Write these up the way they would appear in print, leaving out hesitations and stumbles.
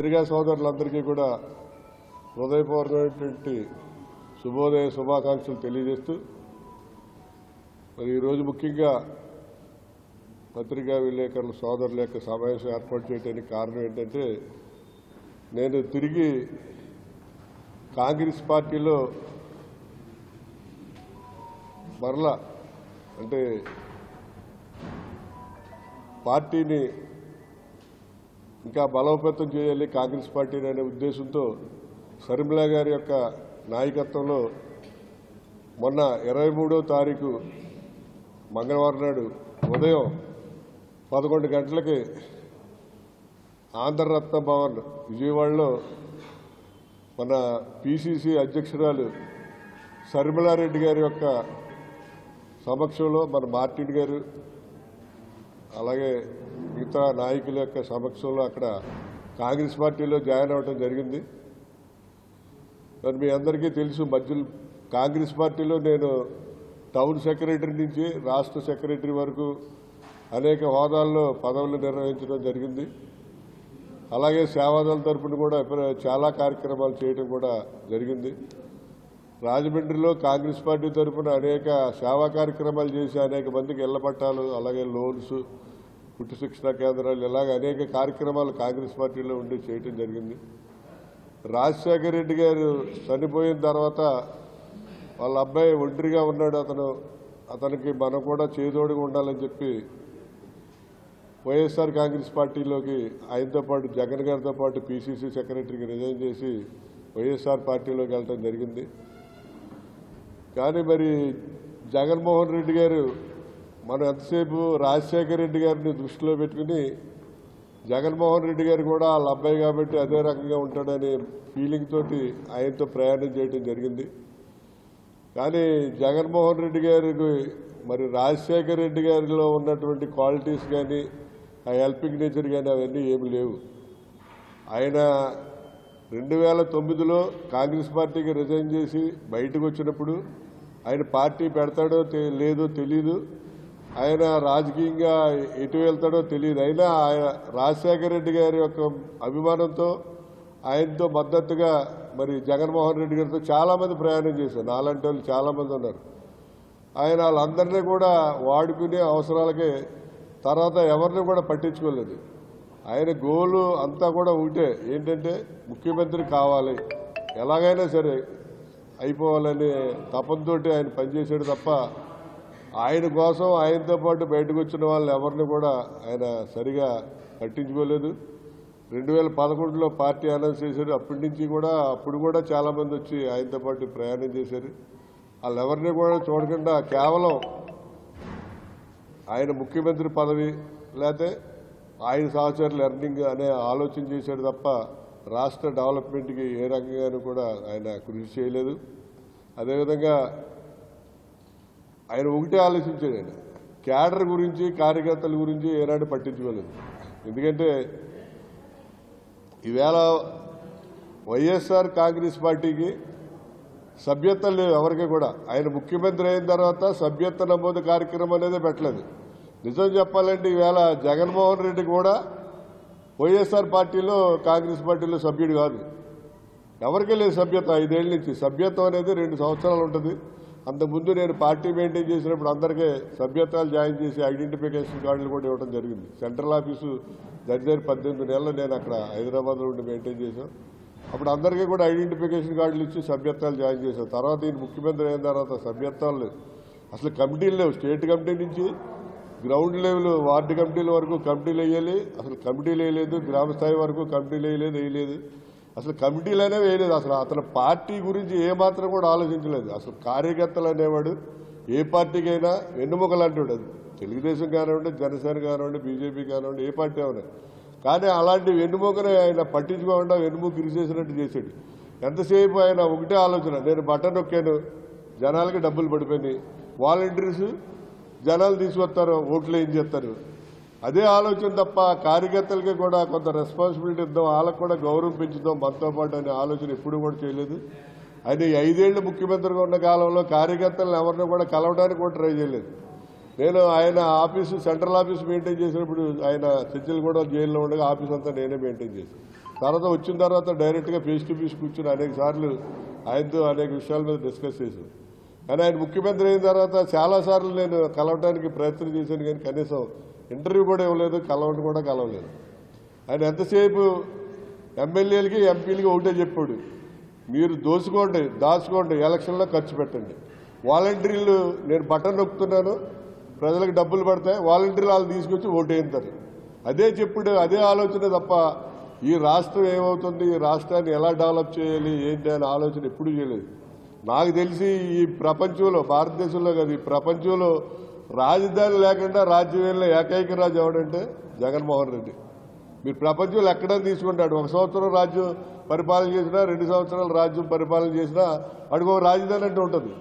పత్రికా సోదరులందరికీ కూడా హృదయపూర్వకమైనటువంటి శుభోదయ శుభాకాంక్షలు తెలియజేస్తూ మరి ఈరోజు ముఖ్యంగా పత్రికా విలేకరుల సోదరుల యొక్క సమావేశం ఏర్పాటు చేయడానికి కారణం ఏంటంటే నేను తిరిగి కాంగ్రెస్ పార్టీలో మరలా అంటే పార్టీని ఇంకా బలోపేతం చేయాలి కాంగ్రెస్ పార్టీని అనే ఉద్దేశంతో షర్మిల గారి యొక్క నాయకత్వంలో మొన్న 23వ తారీఖు మంగళవారం నాడు ఉదయం 11 గంటలకి ఆంధ్రరత్న భవన్ విజయవాడలో మన పిసిసి అధ్యక్షురాలు షర్మిలారెడ్డి గారి యొక్క సమక్షంలో మన మార్టిన్ గారు అలాగే మిగతా నాయకుల యొక్క సమక్షంలో అక్కడ కాంగ్రెస్ పార్టీలో జాయిన్ అవ్వడం జరిగింది. మరి మీ అందరికీ తెలుసు మధ్యలో కాంగ్రెస్ పార్టీలో నేను టౌన్ సెక్రటరీ నుంచి రాష్ట్ర సెక్రటరీ వరకు అనేక హోదాల్లో పదవులు నిర్వహించడం జరిగింది. అలాగే సేవాదళ తరపున కూడా చాలా కార్యక్రమాలు చేయడం కూడా జరిగింది. రాజమండ్రిలో కాంగ్రెస్ పార్టీ తరఫున అనేక సేవా కార్యక్రమాలు చేసి అనేక మందికి ఇళ్ల పట్టాలు అలాగే లోన్స్ కుట్టు శిక్షణ కేంద్రాలు ఇలాగ అనేక కార్యక్రమాలు కాంగ్రెస్ పార్టీలో ఉండి చేయటం జరిగింది. రాజశేఖర రెడ్డి గారు చనిపోయిన తర్వాత వాళ్ళ అబ్బాయి ఒంటరిగా ఉన్నాడు. అతనికి మనం కూడా చేదోడుగా ఉండాలని చెప్పి వైఎస్ఆర్ కాంగ్రెస్ పార్టీలోకి ఆయనతో పాటు జగన్ గారితో పాటు పిసిసి సెక్రటరీకి రిజైన్ చేసి వైఎస్ఆర్ పార్టీలోకి వెళ్ళడం జరిగింది. కానీ మరి జగన్మోహన్ రెడ్డి గారు మనం ఎంతసేపు రాజశేఖర రెడ్డి గారిని దృష్టిలో పెట్టుకుని జగన్మోహన్ రెడ్డి గారు కూడా వాళ్ళ అబ్బాయి కాబట్టి అదే రకంగా ఉంటాడనే ఫీలింగ్ తోటి ఆయనతో ప్రయాణం చేయడం జరిగింది. కానీ జగన్మోహన్ రెడ్డి గారికి మరి రాజశేఖర రెడ్డి గారిలో ఉన్నటువంటి క్వాలిటీస్ కానీ ఆ హెల్పింగ్ నేచర్ కానీ అవన్నీ ఏమి లేవు. ఆయన 2009లో కాంగ్రెస్ పార్టీకి రిజైన్ చేసి బయటకు వచ్చినప్పుడు ఆయన పార్టీ పెడతాడో లేదో తెలీదు, ఆయన రాజకీయంగా ఎటు వెళ్తాడో తెలియదు. అయినా ఆయన రాజశేఖర రెడ్డి గారి యొక్క అభిమానంతో ఆయనతో మద్దతుగా మరి జగన్మోహన్ రెడ్డి గారితో చాలామంది ప్రయాణం చేశారు. నాలాంటి వాళ్ళు చాలామంది ఉన్నారు. ఆయన వాళ్ళందరినీ కూడా వాడుకునే అవసరాలకే తర్వాత ఎవరిని కూడా పట్టించుకోలేదు. ఆయన గోలు అంతా కూడా ఒకటే, ఏంటంటే ముఖ్యమంత్రి కావాలి, ఎలాగైనా సరే అయిపోవాలనే తపంతో ఆయన పనిచేశాడు తప్ప ఆయన కోసం ఆయనతో పాటు బయటకు వచ్చిన వాళ్ళు ఎవరిని కూడా ఆయన సరిగా పట్టించుకోలేదు. 2011లో పార్టీ అనౌన్స్ చేశారు. అప్పుడు కూడా చాలామంది వచ్చి ఆయనతో పాటు ప్రయాణం చేశారు. వాళ్ళు ఎవరిని కూడా చూడకుండా కేవలం ఆయన ముఖ్యమంత్రి పదవి లేకపోతే ఆయన సహచరులు ఎర్నింగ్ అనే ఆలోచన చేశాడు తప్ప రాష్ట్ర డెవలప్మెంట్కి ఏ రకంగానూ కూడా ఆయన కృషి చేయలేదు. అదేవిధంగా ఆయన ఒకటే ఆలోచించాడు, ఆయన క్యాడర్ గురించి కార్యకర్తల గురించి ఏనాడు పట్టించుకోలేదు. ఎందుకంటే ఈవేళ వైఎస్ఆర్ కాంగ్రెస్ పార్టీకి సభ్యత్వం లేదు ఎవరికి కూడా. ఆయన ముఖ్యమంత్రి అయిన తర్వాత సభ్యత్వ నమోదు కార్యక్రమం అనేది పెట్టలేదు. నిజం చెప్పాలంటే ఈవేళ జగన్మోహన్ రెడ్డి కూడా వైఎస్ఆర్ పార్టీలో కాంగ్రెస్ పార్టీలో సభ్యుడు కాదు. ఎవరికీ లేదు సభ్యత్వం. 5 ఏళ్ల నుంచి సభ్యత్వం అనేది 2 సంవత్సరాలు ఉంటుంది. అంతకుముందు నేను పార్టీ మెయింటైన్ చేసినప్పుడు అందరికీ సభ్యత్వాలు జాయిన్ చేసి ఐడెంటిఫికేషన్ కార్డులు కూడా ఇవ్వడం జరిగింది. సెంట్రల్ ఆఫీసు దగ్గర 18 నెలలు నేను అక్కడ హైదరాబాద్లో ఉండి మెయింటైన్ చేశాను. అప్పుడు అందరికీ కూడా ఐడెంటిఫికేషన్ కార్డులు ఇచ్చి సభ్యత్వాలు జాయిన్ చేశాను. తర్వాత ఈయన ముఖ్యమంత్రి అయిన తర్వాత సభ్యత్వాలు అసలు కమిటీలు లేవు. స్టేట్ కమిటీ నుంచి గ్రౌండ్ లెవెల్ వార్డు కమిటీల వరకు కమిటీలు వేయాలి, అసలు కమిటీలు వేయలేదు. గ్రామ స్థాయి వరకు కమిటీలు వేయలేదు. అసలు కమిటీలు అనేవి వేయలేదు. అసలు అతను పార్టీ గురించి ఏమాత్రం కూడా ఆలోచించలేదు. అసలు కార్యకర్తలు అనేవాడు ఏ పార్టీకైనా వెన్నుముక లాంటివాడు. అది తెలుగుదేశం కానివ్వండి, జనసేన కానివ్వండి, బీజేపీ కానివ్వండి, ఏ పార్టీ అవునా. కానీ అలాంటి వెన్నుముకని ఆయన పట్టించుకోకుండా వెన్నుముక ఇరిసేసినట్టు చేశాడు. ఎంతసేపు ఆయన ఒకటే ఆలోచన, నేను బటన్ నొక్కాను జనాలకి డబ్బులు పడిపోయినాయి, వాలంటీర్స్ జనాలు తీసుకొస్తారు, ఓట్లు ఏం చేస్తారు, అదే ఆలోచన తప్ప కార్యకర్తలకి కూడా కొంత రెస్పాన్సిబిలిటీ ఇద్దాం, వాళ్ళకు కూడా గౌరవం పెంచుదాం మనతో పాటు అనే ఆలోచన ఎప్పుడూ కూడా చేయలేదు. ఆయన 5 ఏళ్లు ముఖ్యమంత్రిగా ఉన్న కాలంలో కార్యకర్తలను ఎవరిని కూడా కలవడానికి కూడా ట్రై చేయలేదు. నేను ఆయన ఆఫీసు సెంట్రల్ ఆఫీస్ మెయింటైన్ చేసినప్పుడు ఆయన చెంచల్గూడ జైల్లో ఉండగా ఆఫీస్ అంతా నేనే మెయింటైన్ చేశాను. తర్వాత వచ్చిన తర్వాత డైరెక్ట్గా ఫేస్ టు ఫేస్ కూర్చుని అనేక సార్లు ఆయనతో అనేక విషయాల మీద డిస్కస్ చేశాను. కానీ ఆయన ముఖ్యమంత్రి అయిన తర్వాత చాలాసార్లు నేను కలవడానికి ప్రయత్నం చేశాను, కానీ కనీసం ఇంటర్వ్యూ కూడా ఇవ్వలేదు, కలవడం కూడా కలవలేదు. ఆయన ఎంతసేపు ఎమ్మెల్యేలకి ఎంపీలకి ఒకటే చెప్పాడు, మీరు దోచుకోండి, దాచుకోండి, ఎలక్షన్లో ఖర్చు పెట్టండి. వాలంటీర్లు నేను బటన్ నొక్కుతున్నాను, ప్రజలకు డబ్బులు పడతాయి, వాలంటీర్లు వాళ్ళు తీసుకొచ్చి ఓటేస్తారు. అదే చెప్పుడు, అదే ఆలోచన తప్ప ఈ రాష్ట్రం ఏమవుతుంది, ఈ రాష్ట్రాన్ని ఎలా డెవలప్ చేయాలి ఏంటి అనే ఆలోచన ఎప్పుడూ చేయలేదు. నాకు తెలిసి ఈ ప్రపంచంలో, భారతదేశంలో కాదు, ఈ ప్రపంచంలో రాజధాని లేకుండా రాజ్యం వెళ్ళిన ఏకైక రాజు ఎవడంటే జగన్మోహన్ రెడ్డి. మీరు ప్రపంచంలో ఎక్కడా తీసుకుంటాడు, 1 సంవత్సరం రాజ్యం పరిపాలన చేసినా, 2 సంవత్సరాలు రాజ్యం పరిపాలన చేసినా అడుగు రాజధాని అంటే ఉంటుంది.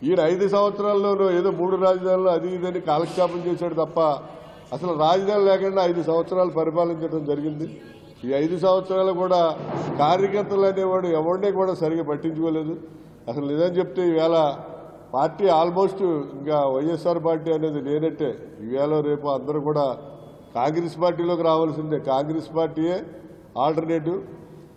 ఈయన 5 సంవత్సరాల్లోనూ ఏదో 3 రాజధానులు అది ఇదని కాలక్షేపం చేశాడు తప్ప అసలు రాజధాని లేకుండా 5 సంవత్సరాలు పరిపాలించడం జరిగింది. ఈ 5 సంవత్సరాలు కూడా కార్యకర్తలు అనేవాడు ఎవరిని కూడా సరిగా పట్టించుకోలేదు. అసలు నిజం చెప్తే ఈవేళ పార్టీ ఆల్మోస్ట్ ఇంకా వైఎస్ఆర్ పార్టీ అనేది లేనట్టే. ఈవేళ రేపు అందరూ కూడా కాంగ్రెస్ పార్టీలోకి రావాల్సిందే. కాంగ్రెస్ పార్టీయే ఆల్టర్నేటివ్.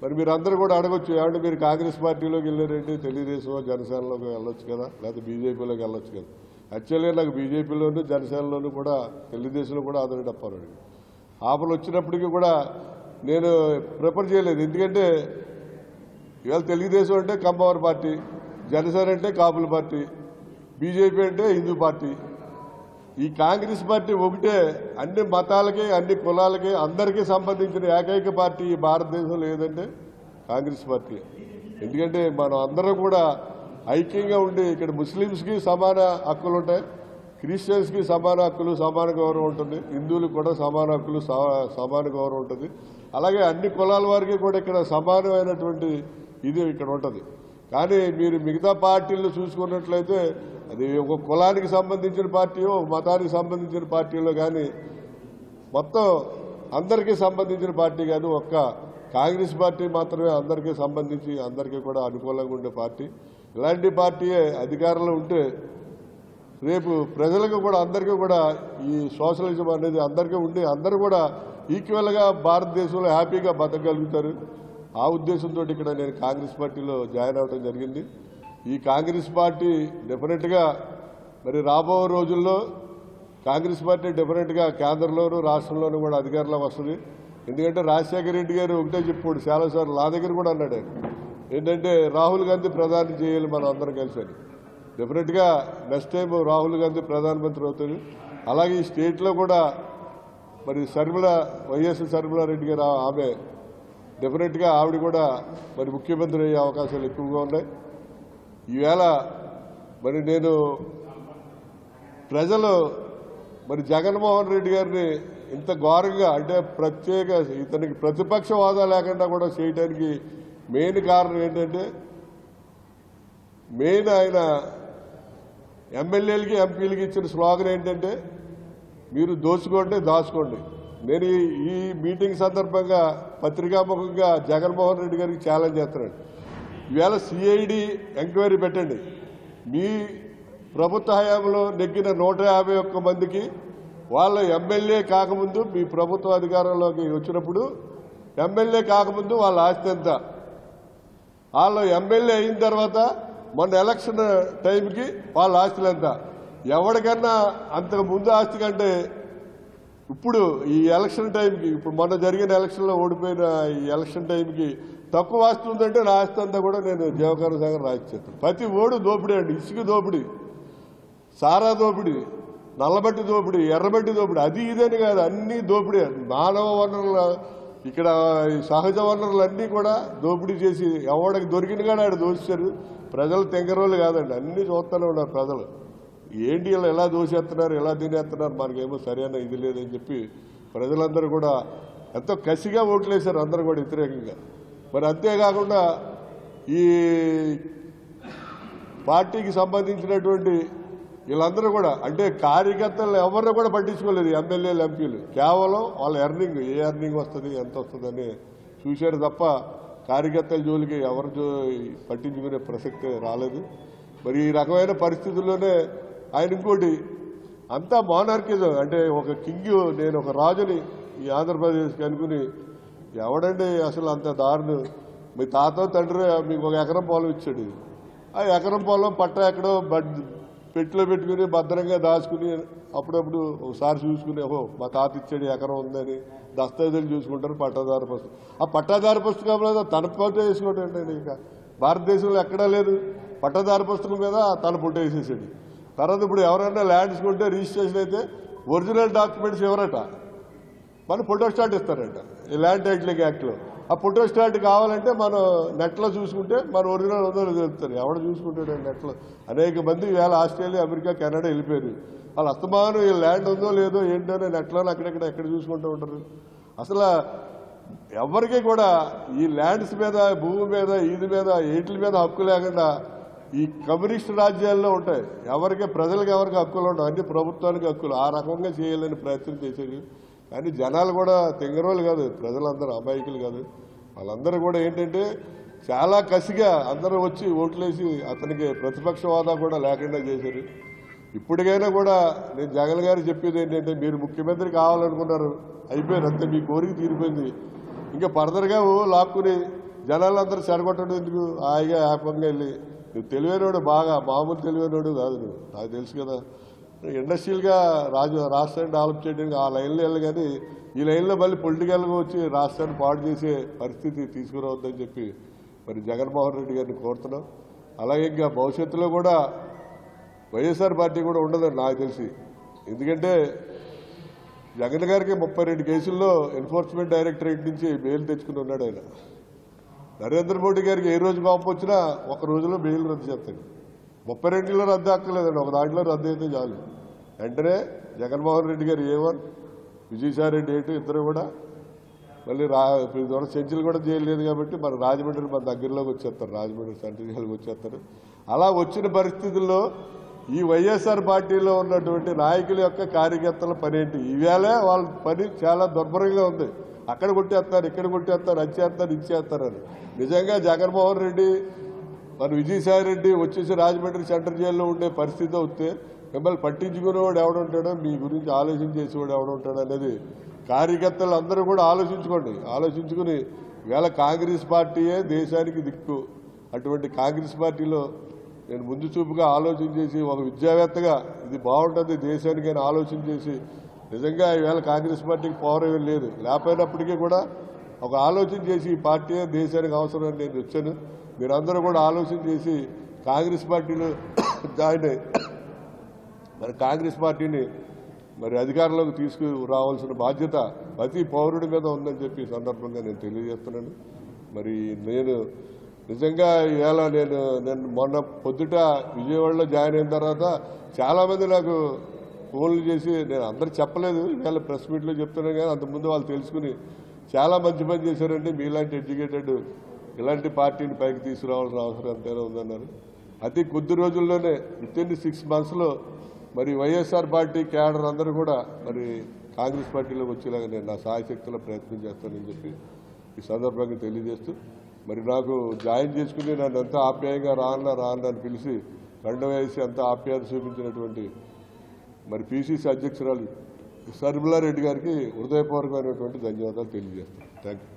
మరి మీరు అందరూ కూడా అడగొచ్చు, ఏమంటే మీరు కాంగ్రెస్ పార్టీలోకి వెళ్ళారంటే తెలుగుదేశం జనసేనలోకి వెళ్ళొచ్చు కదా, లేకపోతే బీజేపీలోకి వెళ్ళొచ్చు కదా. యాక్చువల్గా నాకు బీజేపీలోను జనసేనలోను కూడా తెలుగుదేశంలో కూడా ఆదరణ తప్పారు. ఆఫర్లు వచ్చినప్పటికీ కూడా నేను ప్రిఫర్ చేయలేదు. ఎందుకంటే ఇవాళ తెలుగుదేశం అంటే కమ్మవారి పార్టీ, జనసేన అంటే కాపుల పార్టీ, బీజేపీ అంటే హిందూ పార్టీ. ఈ కాంగ్రెస్ పార్టీ ఒకటే అన్ని మతాలకి, అన్ని కులాలకి, అందరికీ సంబంధించిన ఏకైక పార్టీ ఈ భారతదేశంలో ఏదంటే కాంగ్రెస్ పార్టీ. ఎందుకంటే మనం అందరం కూడా ఐక్యంగా ఉండి ఇక్కడ ముస్లిమ్స్కి సమాన హక్కులు ఉంటాయి, క్రిస్టియన్స్కి సమాన హక్కులు, సమాన గౌరవం ఉంటుంది, హిందువులకు కూడా సమాన హక్కులు, సమాన గౌరవం ఉంటుంది. అలాగే అన్ని కులాల వారికి కూడా ఇక్కడ సమానమైనటువంటి ఇది ఇక్కడ ఉంటుంది. కానీ మీరు మిగతా పార్టీలు చూసుకున్నట్లయితే అది ఒక కులానికి సంబంధించిన పార్టీయో, ఒక మతానికి సంబంధించిన పార్టీలో కానీ మొత్తం అందరికీ సంబంధించిన పార్టీ కాదు. ఒక్క కాంగ్రెస్ పార్టీ మాత్రమే అందరికీ సంబంధించి అందరికీ కూడా అనుకూలంగా ఉండే పార్టీ. ఇలాంటి పార్టీయే అధికారంలో ఉంటే రేపు ప్రజలకు కూడా అందరికీ కూడా ఈ సోషలిజం అనేది అందరికీ ఉండి అందరూ కూడా ఈక్వల్గా భారతదేశంలో హ్యాపీగా బతకగలుగుతారు. ఆ ఉద్దేశంతో ఇక్కడ నేను కాంగ్రెస్ పార్టీలో జాయిన్ అవ్వడం జరిగింది. ఈ కాంగ్రెస్ పార్టీ డెఫినెట్గా మరి రాబో రోజుల్లో కాంగ్రెస్ పార్టీ డెఫినెట్గా కేంద్రంలోనూ రాష్ట్రంలోనూ కూడా అధికారంలో వస్తుంది. ఎందుకంటే రాజశేఖర రెడ్డి గారు ఒకటే చెప్పాడు చాలాసార్లు, నా దగ్గర కూడా అన్నాడు, ఏంటంటే రాహుల్ గాంధీ ప్రధాని చేయాలి మనం అందరం కలిసి అని. డెఫినెట్గా నెక్స్ట్ టైం రాహుల్ గాంధీ ప్రధానమంత్రి అవుతాడు. అలాగే ఈ స్టేట్లో కూడా మరి వైఎస్ షర్మిలారెడ్డి గారు ఆమె డెఫినెట్గా ఆవిడ కూడా మరి ముఖ్యమంత్రి అయ్యే అవకాశాలు ఎక్కువగా ఉన్నాయి. ఈవేళ మరి నేను ప్రజలు మరి జగన్మోహన్ రెడ్డి గారిని ఇంత ఘోరంగా అంటే ప్రత్యేక ఇతనికి ప్రతిపక్ష హోదా లేకుండా కూడా చేయడానికి మెయిన్ కారణం ఏంటంటే ఆయన ఎమ్మెల్యేలకి ఎంపీలకి ఇచ్చిన స్లోగన్ ఏంటంటే మీరు దోచుకోండి, దాచుకోండి. నేను ఈ మీటింగ్ సందర్భంగా పత్రికాముఖంగా జగన్మోహన్ రెడ్డి గారికి ఛాలెంజ్ చేస్తున్నాను. ఈవేళ సిఐడి ఎంక్వైరీ పెట్టండి. మీ ప్రభుత్వ హయాంలో నెగ్గిన 151 మందికి వాళ్ళ ఎమ్మెల్యే కాకముందు, మీ ప్రభుత్వ అధికారంలోకి వచ్చినప్పుడు ఎమ్మెల్యే కాకముందు వాళ్ళ ఆస్తి ఎంత, వాళ్ళు ఎమ్మెల్యే అయిన తర్వాత మొన్న ఎలక్షన్ టైంకి వాళ్ళ ఆస్తులు ఎంత. ఎవరికన్నా అంతకు ముందు ఆస్తి కంటే ఇప్పుడు ఈ ఎలక్షన్ టైంకి, ఇప్పుడు మొన్న జరిగిన ఎలక్షన్లో ఓడిపోయిన ఈ ఎలక్షన్ టైంకి తక్కువ ఆస్తి ఉందంటే నా ఆస్తి అంతా కూడా నేను జీవకారుణ సంఘం రాసిచ్చేస్తాను. ప్రతి ఓడు దోపిడీ అండి. ఇసుక దోపిడీ, సారా దోపిడీ, నల్లబట్టి దోపిడీ, ఎర్రబట్టి దోపిడీ, అది ఇదని కాదు, అన్నీ దోపిడీ. మానవ వనరుల ఇక్కడ సహజ వనరులన్నీ కూడా దోపిడీ చేసి ఎవడికి దొరికిన కాడ ఆడ దోచారు. ప్రజలు తెంగరోళ్ళు కాదండి, అన్నీ చూస్తూనే ఉన్నారు ప్రజలు. ఏంటి ఇలా ఎలా దోసేస్తున్నారు, ఎలా తినేస్తున్నారు, మనకేమో సరైన ఇది లేదని చెప్పి ప్రజలందరూ కూడా ఎంతో కసిగా ఓట్లేశారు, అందరూ కూడా వ్యతిరేకంగా. మరి అంతేకాకుండా ఈ పార్టీకి సంబంధించినటువంటి వీళ్ళందరూ కూడా అంటే కార్యకర్తలు ఎవరిని కూడా పట్టించుకోలేదు. ఎమ్మెల్యేలు, ఎంపీలు కేవలం వాళ్ళ ఎర్నింగ్, ఏ ఎర్నింగ్ వస్తుంది, ఎంత వస్తుందని చూశారు తప్ప కార్యకర్తల జోలికి ఎవరు పట్టించుకునే ప్రసక్తి రాలేదు. మరి ఈ రకమైన పరిస్థితుల్లోనే ఆయన ఇంకోటి అంతా మానార్కిజం అంటే ఒక కింగ్, నేను ఒక రాజుని ఈ ఆంధ్రప్రదేశ్కి అనుకుని ఎవడండి అసలు అంత దారుణం? మీ తాత తండ్రి మీకు 1 ఎకరం పొలం ఇచ్చాడు. ఆ ఎకరం పొలం పట్ట ఎక్కడో పెట్టిలో పెట్టుకుని భద్రంగా దాచుకుని అప్పుడప్పుడు ఒకసారి చూసుకుని ఓహో మా తాత ఇచ్చాడు ఎకరం ఉందని దస్తావేజులు చూసుకుంటారు పట్టాదారు పుస్తకం. ఆ పట్టాదారు పుస్తకం మీద తన ఫోటో వేసుకోవడం ఏంటండి? ఇక భారతదేశంలో ఎక్కడా లేదు. పట్టాదారు పుస్తకం మీద తన ఫోటో వేసేసాడు. తర్వాత ఇప్పుడు ఎవరైనా ల్యాండ్స్ కొంటే రిజిస్ట్రేషన్ అయితే ఒరిజినల్ డాక్యుమెంట్స్ ఎవరట మన ఫోటో స్టాట్ ఇస్తారట ఈ ల్యాండ్ టైటిలింగ్ యాక్ట్లో. ఆ ఫోటో స్టాట్ కావాలంటే మనం నెట్లో చూసుకుంటే మన ఒరిజినల్ ఉందో తెలుస్తారు. ఎవడ చూసుకుంటాడు నెట్లో? అనేక మంది ఇవాళ ఆస్ట్రేలియా, అమెరికా, కెనడా వెళ్ళిపోయారు. వాళ్ళు అస్తమానం ఈ ల్యాండ్ ఉందో లేదో ఏంటో నెట్లో ఎక్కడ చూసుకుంటూ ఉంటారు. అసలు ఎవరికి కూడా ఈ ల్యాండ్స్ మీద, భూమి మీద, ఈది మీద, ఏట్ల మీద హక్కు లేకుండా ఈ కమ్యూనిస్ట్ రాజ్యాల్లో ఉంటాయి. ప్రజలకు ఎవరికి హక్కులు ఉండవు, అన్ని ప్రభుత్వానికి హక్కులు. ఆ రకంగా చేయాలని ప్రయత్నం చేసేది. కానీ జనాలు కూడా తెంగరోళ్ళు కాదు, ప్రజలందరూ అమాయకులు కాదు. వాళ్ళందరూ కూడా ఏంటంటే చాలా కసిగా అందరూ వచ్చి ఓట్లేసి అతనికి ప్రతిపక్ష హోదా కూడా లేకుండా చేశారు. ఇప్పటికైనా కూడా నేను జగన్ గారు చెప్పేది ఏంటంటే మీరు ముఖ్యమంత్రి కావాలనుకున్నారు, అయిపోయారు అంతే, మీ కోరిక తీరిపోయింది. ఇంకా ఫర్దర్గా లాక్కుని జనాలందరూ చెరగొట్టడం ఎందుకు? హాయిగా యాపంగా వెళ్ళి నువ్వు తెలివైనోడు, బాగా మామూలు తెలివైనోడు కాదు నువ్వు, నాకు తెలుసు కదా. ఇండస్ట్రియల్గా రాష్ట్రాన్ని డెవలప్ చేయడానికి ఆ లైన్లో వెళ్ళి, కానీ ఈ లైన్లో మళ్ళీ పొలిటికల్గా వచ్చి రాష్ట్రాన్ని పాడు చేసే పరిస్థితి తీసుకురావద్దని చెప్పి మరి జగన్మోహన్ రెడ్డి గారిని కోరుతున్నాం. అలాగే ఇంకా భవిష్యత్తులో కూడా వైఎస్ఆర్ పార్టీ కూడా ఉండదని నాకు తెలిసి. ఎందుకంటే జగన్ గారికి 32 కేసుల్లో ఎన్ఫోర్స్మెంట్ డైరెక్టరేట్ నుంచి బెయిల్ తెచ్చుకుని ఉన్నాడు ఆయన. నరేంద్ర మోడీ గారికి ఏ రోజు కోపం వచ్చినా ఒక రోజులో బెయిల్ రద్దు చేస్తాడు. 32లో రద్దు అక్కర్లేదండి, ఒక దాంట్లో రద్దు అయితే చాలు. వెంటనే జగన్మోహన్ రెడ్డి గారు A1, విజయసాయి రెడ్డి A2 ఇద్దరు కూడా మళ్ళీ సెంచులు కూడా చేయలేదు కాబట్టి మన రాజమండ్రి మన దగ్గరలోకి వచ్చేస్తారు, రాజమండ్రి సెంట్రల్ జైలుకి వచ్చేస్తారు. అలా వచ్చిన పరిస్థితుల్లో ఈ వైఎస్ఆర్ పార్టీలో ఉన్నటువంటి నాయకుల యొక్క కార్యకర్తల పని ఏంటి? ఈవేళ వాళ్ళ పని చాలా దుర్భరంగా ఉంది. అక్కడ కొట్టేస్తారు, ఇక్కడ కొట్టేస్తారు, అది చేస్తారు, ఇది చేస్తారని. నిజంగా జగన్మోహన్ రెడ్డి మరి విజయసాయి రెడ్డి వచ్చేసి రాజమండ్రి సెంట్రల్ జైల్లో ఉండే పరిస్థితి వస్తే మిమ్మల్ని పట్టించుకునేవాడు ఎవడుంటాడో, మీ గురించి ఆలోచన చేసేవాడు ఎవడుంటాడో అనేది కార్యకర్తలు అందరూ కూడా ఆలోచించుకోండి. ఆలోచించుకుని ఈవేళ కాంగ్రెస్ పార్టీయే దేశానికి దిక్కు. అటువంటి కాంగ్రెస్ పార్టీలో నేను ముందు చూపుగా ఆలోచన చేసి ఒక విద్యావేత్తగా ఇది బాగుంటుంది దేశానికి అని ఆలోచన చేసి నిజంగా ఈవేళ కాంగ్రెస్ పార్టీకి పవర్ ఏమీ లేదు, లేకపోయినప్పటికీ కూడా ఒక ఆలోచన చేసి ఈ పార్టీ దేశానికి అవసరం అని నేను వచ్చాను. మీరందరూ కూడా ఆలోచన చేసి కాంగ్రెస్ పార్టీలో జాయిన్ అయ్యి మరి కాంగ్రెస్ పార్టీని మరి అధికారంలోకి తీసుకురావాల్సిన బాధ్యత ప్రతి పౌరుడి మీద ఉందని చెప్పి ఈ సందర్భంగా నేను తెలియజేస్తున్నాను. మరి నేను నిజంగా ఇవాళ నేను మొన్న పొద్దుట విజయవాడలో జాయిన్ అయిన తర్వాత చాలామంది నాకు ఫోన్లు చేసి, నేను అందరూ చెప్పలేదు, ఇవాళ ప్రెస్ మీట్లో చెప్తున్నాను కానీ అంతకుముందు వాళ్ళు తెలుసుకుని చాలా మంచి పని చేశారంటే మీలాంటి ఎడ్యుకేటెడ్ ఇలాంటి పార్టీని పైకి తీసుకురావాల్సిన అవసరం ఎంతైనా ఉందన్నారు. అతి కొద్ది రోజుల్లోనే వితిన్ 6 monthsలో మరి వైఎస్ఆర్ పార్టీ క్యాడర్ అందరూ కూడా మరి కాంగ్రెస్ పార్టీలోకి వచ్చేలాగా నేను నా సాయశక్తిలో ప్రయత్నం చేస్తానని చెప్పి ఈ సందర్భంగా తెలియజేస్తూ, మరి నాకు జాయిన్ చేసుకుని నన్ను ఎంతో ఆప్యాయంగా రాన్నా అని పిలిచి కండం వేసి అంత ఆప్యాయత చూపించినటువంటి మరి పిసిసి అధ్యక్షురాలు శర్మిలారెడ్డి గారికి హృదయపూర్వకమైనటువంటి ధన్యవాదాలు తెలియజేస్తాను. Thank you.